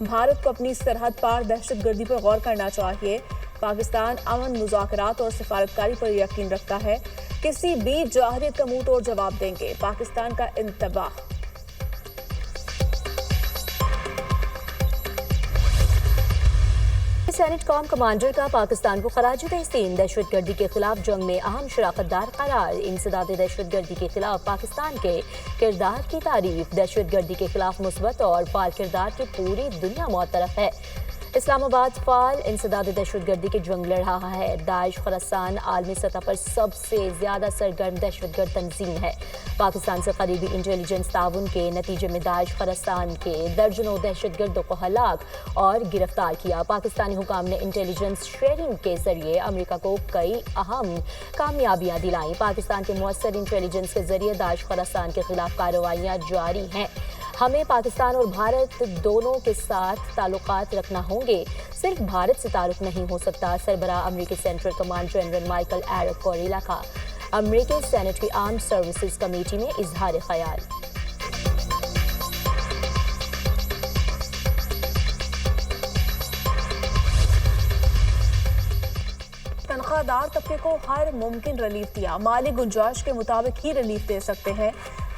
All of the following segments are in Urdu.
بھارت کو اپنی سرحد پار دہشت گردی پر غور کرنا چاہیے۔ پاکستان امن مذاکرات اور سفارتکاری پر یقین رکھتا ہے، کسی بھی جارحیت کا منہ توڑ جواب دیں گے، پاکستان کا انتباہ۔ سینٹ کام کمانڈر کا پاکستان کو خراج تحسین، دہشت گردی کے خلاف جنگ میں اہم شراکت دار قرار، انسداد دہشت گردی کے خلاف پاکستان کے کردار کی تعریف، دہشت گردی کے خلاف مثبت اور فعال کردار کی پوری دنیا معترف ہے۔ اسلام آباد فعال انسداد دہشت گردی کی جنگ لڑ رہا ہے۔ داعش خراسان عالمی سطح پر سب سے زیادہ سرگرم دہشت گرد تنظیم ہے۔ پاکستان سے قریبی انٹیلیجنس تعاون کے نتیجے میں داعش خراسان کے درجنوں دہشت گردوں کو ہلاک اور گرفتار کیا۔ پاکستانی حکام نے انٹیلیجنس شیئرنگ کے ذریعے امریکہ کو کئی اہم کامیابیاں دلائیں۔ پاکستان کے مؤثر انٹیلیجنس کے ذریعے داعش خراسان کے خلاف کارروائیاں جاری ہیں۔ ہمیں پاکستان اور بھارت دونوں کے ساتھ تعلقات رکھنا ہوں گے، صرف بھارت سے تعلق نہیں ہو سکتا، سربراہ امریکی central command general Michael Erik Kurilla کا امریکی سینٹ کی آرمڈ سروسز کمیٹی میں اظہار خیال۔ تنخواہ دار طبقے کو ہر ممکن ریلیف دیا، مالی گنجائش کے مطابق ہی ریلیف دے سکتے ہیں۔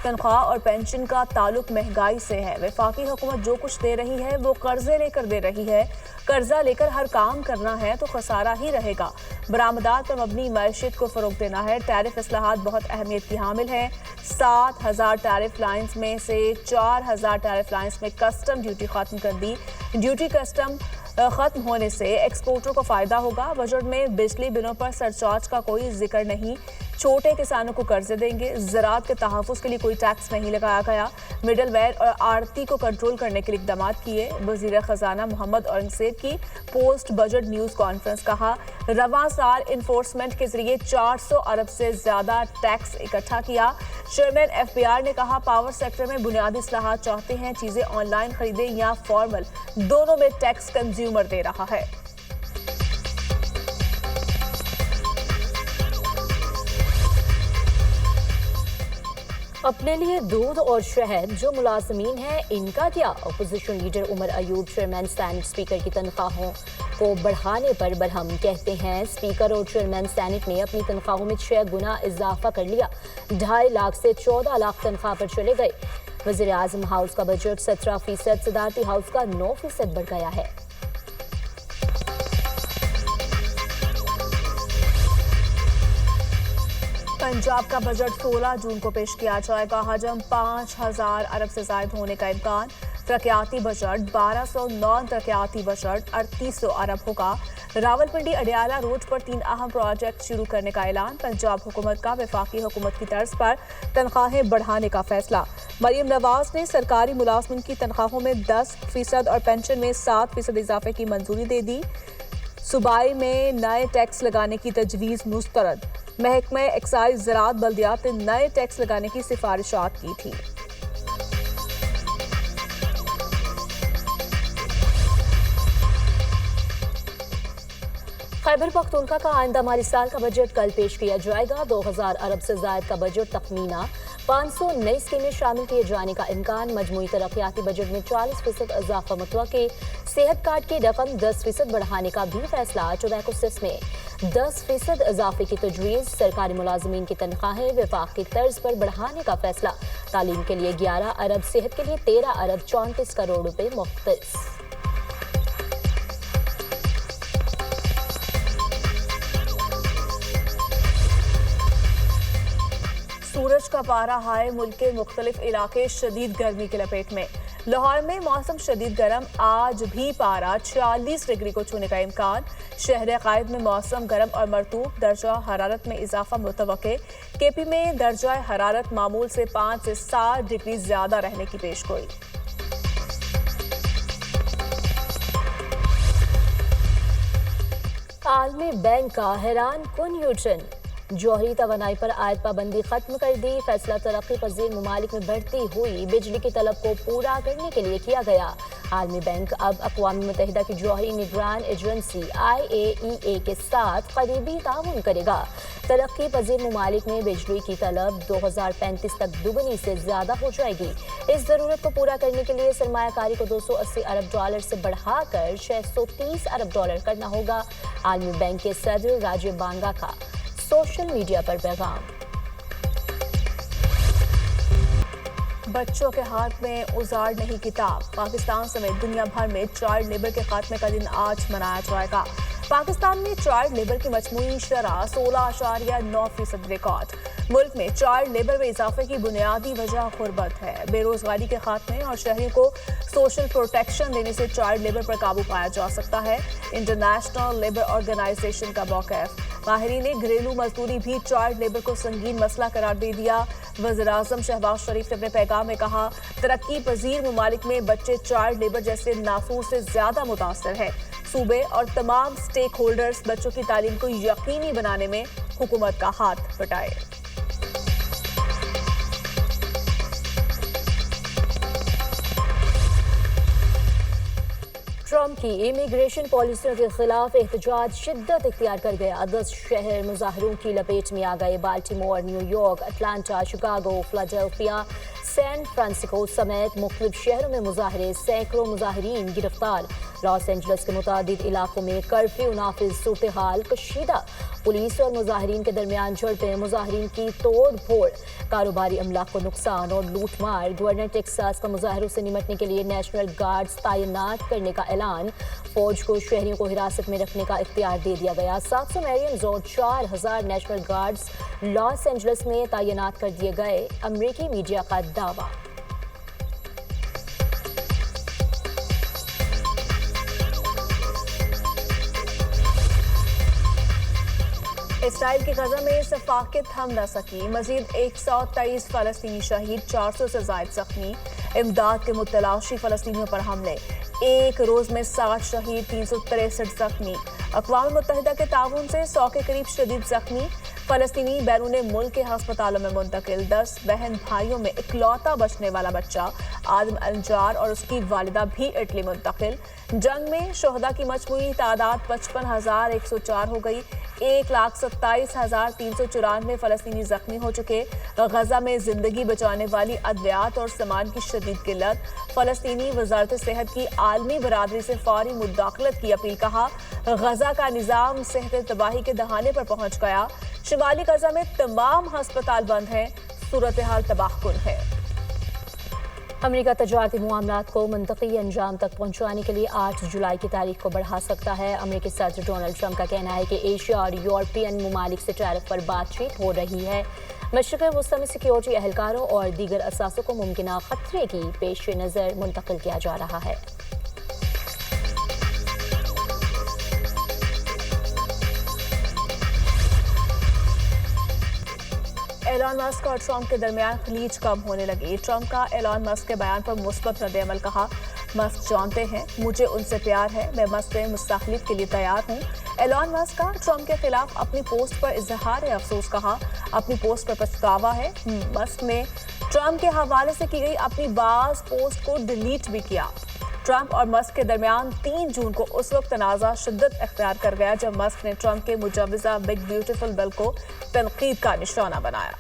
تنخواہ اور پینشن کا تعلق مہنگائی سے ہے۔ وفاقی حکومت جو کچھ دے رہی ہے وہ قرضے لے کر دے رہی ہے، قرضہ لے کر ہر کام کرنا ہے تو خسارہ ہی رہے گا۔ برآمدات پر مبنی معیشت کو فروغ دینا ہے۔ ٹیرف اصلاحات بہت اہمیت کی حامل ہیں۔ 7,000 ٹیرف لائنز میں سے 4,000 ٹیرف لائنز میں کسٹم ڈیوٹی ختم کر دی۔ ڈیوٹی کسٹم ختم ہونے سے ایکسپورٹر کو فائدہ ہوگا۔ بجٹ میں بجلی بلوں پر سرچارج کا کوئی ذکر نہیں۔ چھوٹے کسانوں کو قرضے دیں گے۔ زراعت کے تحفظ کے لیے کوئی ٹیکس نہیں لگایا گیا۔ مڈل ویئر اور آڑتی کو کنٹرول کرنے کے لیے اقدامات کیے۔ وزیر خزانہ محمد اورنگزیب کی پوسٹ بجٹ نیوز کانفرنس، کہا رواں سال انفورسمنٹ کے ذریعے 400 ارب سے زیادہ ٹیکس اکٹھا کیا۔ چیئرمین FBR نے کہا پاور سیکٹر میں بنیادی اصلاحات چاہتے ہیں، چیزیں آن لائن خریدیں یا فارمل، دونوں میں ٹیکس کنزیومر دے رہا ہے۔ اپنے لیے دودھ اور شہد جو ملازمین ہیں ان کا کیا؟ Opposition leader Omar Ayub chairman senate speaker کی تنخواہوں کو بڑھانے پر برہم، کہتے ہیں اسپیکر اور چیئرمین سینٹ نے اپنی تنخواہوں میں 6 گنا اضافہ کر لیا، 2.5 لاکھ سے 14 لاکھ تنخواہ پر چلے گئے۔ وزیر اعظم ہاؤس کا بجٹ 17%، صدارتی ہاؤس کا 9% بڑھ گیا ہے۔ پنجاب کا بجٹ 16 جون کو پیش کیا جائے گا، حجم 5,000 ارب سے زائد ہونے کا امکان۔ ترقیاتی بجٹ 1200، نان ترقیاتی بجٹ 3800 ارب ہوگا۔ راولپنڈی اڈیالہ روڈ پر 3 اہم پروجیکٹ شروع کرنے کا اعلان۔ پنجاب حکومت کا وفاقی حکومت کی طرز پر تنخواہیں بڑھانے کا فیصلہ۔ مریم نواز نے سرکاری ملازمین کی تنخواہوں میں 10% اور پینشن میں 7% اضافے کی منظوری دے دی۔ صوبائی میں نئے ٹیکس لگانے کی تجویز مسترد۔ محکمہ ایکسائز زراعت بلدیات نے نئے ٹیکس لگانے کی سفارشات کی تھی۔ خیبر پختونخوا کا آئندہ مالی سال کا بجٹ کل پیش کیا جائے گا۔ 2000 ارب سے زائد کا بجٹ تخمینہ، 500 نئی اسکیمیں شامل کیے جانے کا امکان۔ مجموعی ترقیاتی بجٹ میں 40% اضافہ متوقع۔ صحت کارڈ کی رقم 10% بڑھانے کا بھی فیصلہ۔ ٹوبیکو سیس میں 10% اضافے کی تجویز۔ سرکاری ملازمین کی تنخواہیں وفاق کی طرز پر بڑھانے کا فیصلہ۔ تعلیم کے لیے 11 ارب، صحت کے لیے 13 ارب 34 کروڑ روپے مختص۔ سورج کا پارا ہائے، ملک کے مختلف علاقے شدید گرمی کی لپیٹ میں۔ لاہور میں موسم شدید گرم، آج بھی پارا 46 ڈگری کو چھونے کا امکان۔ شہر قائد میں موسم گرم اور مرطوب، درجہ حرارت میں اضافہ متوقع۔ KP میں درجہ حرارت معمول سے 5 سے 7 ڈگری زیادہ رہنے کی پیشگوئی۔ عالمی بینک کا حیران کن یوٹرن، جوہری توانائی پر عائد پابندی ختم کر دی۔ فیصلہ ترقی پذیر ممالک میں بڑھتی ہوئی بجلی کی طلب کو پورا کرنے کے لیے کیا گیا۔ عالمی بینک اب اقوام متحدہ کی جوہری نگران ایجنسی IAEA کے ساتھ قریبی تعاون کرے گا۔ ترقی پذیر ممالک میں بجلی کی طلب 2035 تک دگنی سے زیادہ ہو جائے گی۔ اس ضرورت کو پورا کرنے کے لیے سرمایہ کاری کو $280 ارب سے بڑھا کر $630 ارب کرنا ہوگا۔ عالمی بینک کے صدر راجیو بانگا کا سوشل میڈیا پر پیغام۔ بچوں کے ہاتھ میں ازاڑ نہیں کتاب، پاکستان سمیت دنیا بھر میں چائلڈ لیبر کے خاتمے کا دن آج منایا جائے گا۔ پاکستان میں چائلڈ لیبر کی مجموعی شرح 16.9% ریکارڈ۔ ملک میں چائلڈ لیبر میں اضافے کی بنیادی وجہ غربت ہے۔ بے روزگاری کے خاتمے اور شہریوں کو سوشل پروٹیکشن دینے سے چائلڈ لیبر پر قابو پایا جا سکتا ہے۔ انٹرنیشنل لیبر آرگنائزیشن کا موقف، ماہرین نے گھریلو مزدوری بھی چائلڈ لیبر کو سنگین مسئلہ قرار دے دیا۔ وزیراعظم شہباز شریف نے اپنے پیغام میں کہا، ترقی پذیر ممالک میں بچے چائلڈ لیبر جیسے نافور سے زیادہ متاثر ہیں۔ صوبے اور تمام سٹیک ہولڈرز بچوں کی تعلیم کو یقینی بنانے میں حکومت کا ہاتھ بٹائے۔ ٹرمپ کی امیگریشن پالیسیوں کے خلاف احتجاج شدت اختیار کر گیا۔ 10 شہر مظاہروں کی لپیٹ میں آ گئے۔ Baltimore, new York, Atlanta, Chicago, Philadelphia, San Francisco سمیت مختلف شہروں میں مظاہرے، سینکڑوں مظاہرین گرفتار۔ لاس اینجلس کے متعدد علاقوں میں کرفیو نافذ، صورتحال کشیدہ۔ پولیس اور مظاہرین کے درمیان جھڑپیں، مظاہرین کی توڑ پھوڑ، کاروباری املاک کو نقصان اور لوٹ مار۔ گورنر ٹیکساس کا مظاہروں سے نمٹنے کے لیے نیشنل گارڈز تعینات کرنے کا اعلان۔ فوج کو شہریوں کو حراست میں رکھنے کا اختیار دے دیا گیا۔ 700 میرینز اور 4000 نیشنل گارڈز لاس اینجلس میں تعینات کر دیے گئے۔ امریکی میڈیا کا دعویٰ۔ اسرائیل کی غزہ میں صفاقت تھم نہ سکی، مزید 123 فلسطینی شہید، 400 سے زائد زخمی۔ امداد کے متلاشی فلسطینیوں پر حملے، ایک روز میں 60 شہید، 363 زخمی۔ اقوام متحدہ کے تعاون سے 100 کے قریب شدید زخمی۔ فلسطینی بیرون ملک کے ہسپتالوں میں منتقل۔ 10 بہن بھائیوں میں اکلوتا بچنے والا بچہ آدم النجار اور اس کی والدہ بھی اٹلی منتقل۔ جنگ میں شہداء کی مجموعی تعداد 55,104 ہو گئی۔ 1,27,394 فلسطینی زخمی ہو چکے۔ غزہ میں زندگی بچانے والی ادویات اور سامان کی شدید قلت۔ فلسطینی وزارت صحت کی عالمی برادری سے فوری مداخلت کی اپیل، کہا غزہ کا نظام صحت تباہی کے دہانے پر پہنچ گیا۔ شمالی غزہ میں تمام ہسپتال بند ہیں، صورتحال تباہ کن ہے۔ امریکہ تجارتی معاملات کو منطقی انجام تک پہنچانے کے لیے 8 جولائی کی تاریخ کو بڑھا سکتا ہے۔ امریکی صدر ڈونلڈ ٹرمپ کا کہنا ہے کہ ایشیا اور یورپین ممالک سے ٹیرف پر بات چیت ہو رہی ہے۔ مشرق وسطی میں سیکیورٹی اہلکاروں اور دیگر اثاثوں کو ممکنہ خطرے کی پیش نظر منتقل کیا جا رہا ہے۔ ایلان مسک اور ٹرمپ کے درمیان خلیج کم ہونے لگی۔ ٹرمپ کا ایلان مسک کے بیان پر مثبت رد عمل، کہا مسک جانتے ہیں مجھے ان سے پیار ہے، میں مسک سے مستقبل کے لیے تیار ہوں۔ ایلان مسک کا ٹرمپ کے خلاف اپنی پوسٹ پر اظہار افسوس، کہا اپنی پوسٹ پر پچھتاوا ہے۔ مسک نے ٹرمپ کے حوالے سے کی گئی اپنی بعض پوسٹ کو ڈیلیٹ بھی کیا۔ ٹرمپ اور مسک کے درمیان 3 جون کو اس وقت تنازع شدت اختیار کر گیا جب مسک نے ٹرمپ کے مجوزہ بگ بیوٹیفل بل کو تنقید کا نشانہ بنایا۔